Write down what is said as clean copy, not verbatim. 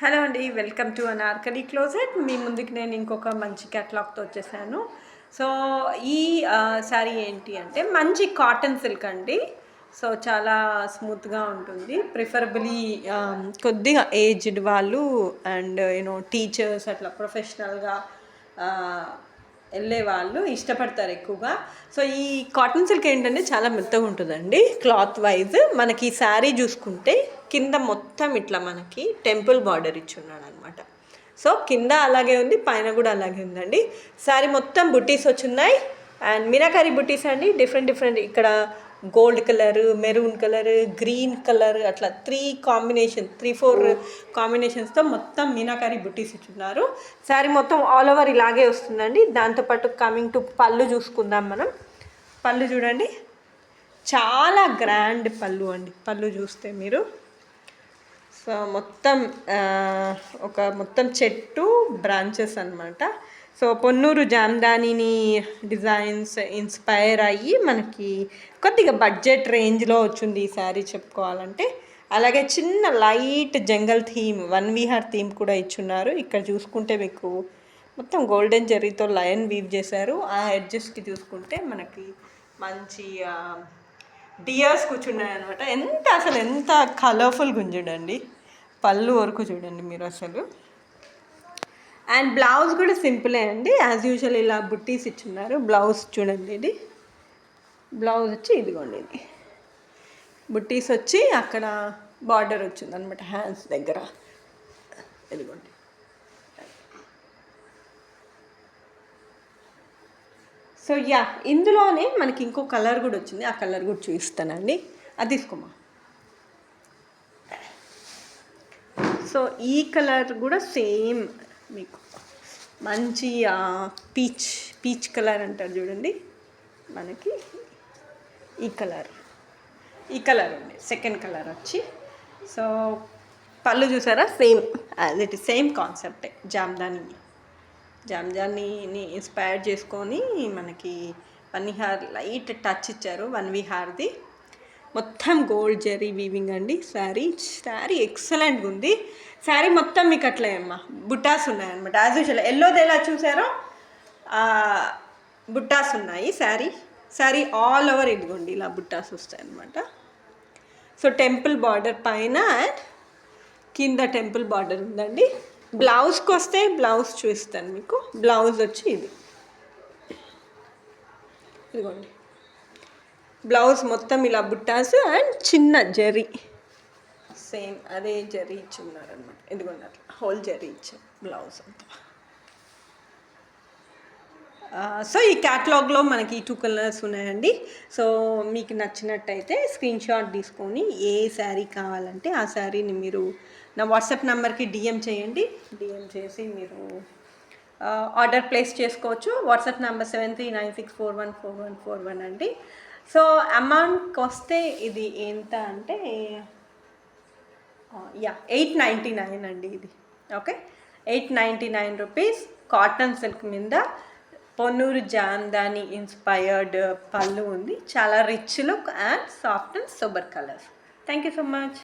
Hello అండి, welcome to Anarkali closet. మీ ముందుకి నేను ఇంకొక మంచి క్యాటలాగ్తో వచ్చేసాను. సో ఈ శారీ ఏంటి అంటే మంచి కాటన్ సిల్క్ అండి. సో చాలా స్మూత్గా ఉంటుంది. ప్రిఫరబులీ కొద్దిగా ఏజ్డ్ వాళ్ళు అండ్ టీచర్స్ అట్లా ప్రొఫెషనల్గా వెళ్ళే వాళ్ళు ఇష్టపడతారు ఎక్కువగా. సో ఈ కాటన్ సిల్క్ ఏంటంటే చాలా మెత్తగా ఉంటుందండి క్లాత్ వైజ్. మనకి ఈ శారీ చూసుకుంటే కింద మొత్తం ఇట్లా మనకి టెంపుల్ బార్డర్ ఇచ్చున్నాడు అనమాట. సో కింద అలాగే ఉంది, పైన కూడా అలాగే ఉందండి. శారీ మొత్తం బుట్టీస్ వచ్చున్నాయి అండ్ మీనాకారి బుట్టీస్ అండి. డిఫరెంట్ డిఫరెంట్ ఇక్కడ gold colour, maroon colour, green colour అట్లా 3-4 కాంబినేషన్స్తో మొత్తం మీనాకారి బుట్టీస్ ఇచ్చున్నారు. శారీ మొత్తం ఆల్ ఓవర్ ఇలాగే వస్తుందండి. దాంతోపాటు కమింగ్ టు పళ్ళు చూసుకుందాం మనం. పళ్ళు చూడండి, చాలా గ్రాండ్ పళ్ళు అండి. పళ్ళు చూస్తే మీరు సో మొత్తం మొత్తం చెట్టు బ్రాంచెస్ అనమాట. సో పొన్నూరు జామ్దానిని డిజైన్స్ ఇన్స్పైర్ అయ్యి మనకి కొద్దిగా బడ్జెట్ రేంజ్లో వచ్చింది ఈ శారీ చెప్పుకోవాలంటే. అలాగే చిన్న లైట్ జంగల్ థీమ్, వన్ విహార్ థీమ్ కూడా ఇచ్చున్నారు. ఇక్కడ చూసుకుంటే మీకు మొత్తం గోల్డెన్ జెర్రీతో లయన్ వీవ్ చేశారు. ఆ ఎడ్జెస్కి చూసుకుంటే మనకి మంచి డియర్స్ కూర్చున్నాయి అనమాట. ఎంత కలర్ఫుల్గా ఉంచండి. పళ్ళు వరకు చూడండి మీరు అసలు. అండ్ బ్లౌజ్ కూడా సింపులే అండి, యాజ్ యూజువల్ ఇలా బుట్టీస్ ఇచ్చున్నారు. బ్లౌజ్ చూడండి, ఇది బ్లౌజ్ వచ్చి ఇదిగోండి, ఇది బుట్టీస్ వచ్చి అక్కడ బార్డర్ వచ్చింది అనమాట హ్యాండ్స్ దగ్గర. ఇదిగోండి. సో ఇందులోనే మనకి ఇంకో కలర్ కూడా వచ్చింది. ఆ కలర్ కూడా చూపిస్తానండి, అది తీసుకోమా. సో ఈ కలర్ కూడా సేమ్ మీకు మంచి పీచ్ కలర్ అంటారు చూడండి. మనకి ఈ కలర్ ఉంది, సెకండ్ కలర్ వచ్చి. సో పళ్ళు చూసారా, సేమ్ యాజ్ ఇట్ ఈస్, సేమ్ కాన్సెప్టే. జామ్దానిని ఇన్స్పైర్ చేసుకొని మనకి వన్ విహార్ లైట్ టచ్ ఇచ్చారు. వన్ విహార్ది మొత్తం గోల్డ్ జెరీ వీవింగ్ అండి. శారీ ఎక్సలెంట్గా ఉంది. శారీ మొత్తం మీకు అట్లే అమ్మా బుట్టాస్ ఉన్నాయన్నమాట. యాజ్ యూజువల్ ఎల్లోది ఎలా చూసారో బుట్టాస్ ఉన్నాయి. శారీ ఆల్ ఓవర్ ఇదిగోండి ఇలా బుట్టాస్ వస్తాయి అన్నమాట. సో టెంపుల్ బార్డర్ పైన అండ్ కింద టెంపుల్ బార్డర్ ఉందండి. బ్లౌజ్కి వస్తే బ్లౌజ్ చూపిస్తాను మీకు. బ్లౌజ్ వచ్చి ఇదిగోండి, బ్లౌజ్ మొత్తం ఇలా బుట్టాస్ అండ్ చిన్న జరీ, సేమ్ అదే జరీ ఇచ్చున్నారనమాట. ఇదిగోండి అట్లా హోల్ జరీ ఇచ్చారు బ్లౌజ్ అంతా. సో ఈ క్యాటలాగ్లో మనకి 2 కలర్స్ ఉన్నాయండి. సో మీకు నచ్చినట్టయితే స్క్రీన్ షాట్ తీసుకొని ఏ శారీ కావాలంటే ఆ శారీని మీరు నా వాట్సాప్ నెంబర్కి డిఎం చేయండి. డిఎం చేసి మీరు ఆర్డర్ ప్లేస్ చేసుకోవచ్చు. వాట్సాప్ నెంబర్ 7396414141 అండి. సో అమౌంట్కి వస్తే ఇది ఎంత అంటే 899 అండి ఇది. Okay, 899 rupees. కాటన్ సిల్క్ మీద పొన్నూరు జామ్దాని ఇన్స్పైర్డ్ పళ్ళు ఉంది. చాలా rich look and soft and super colours. Thank you so much.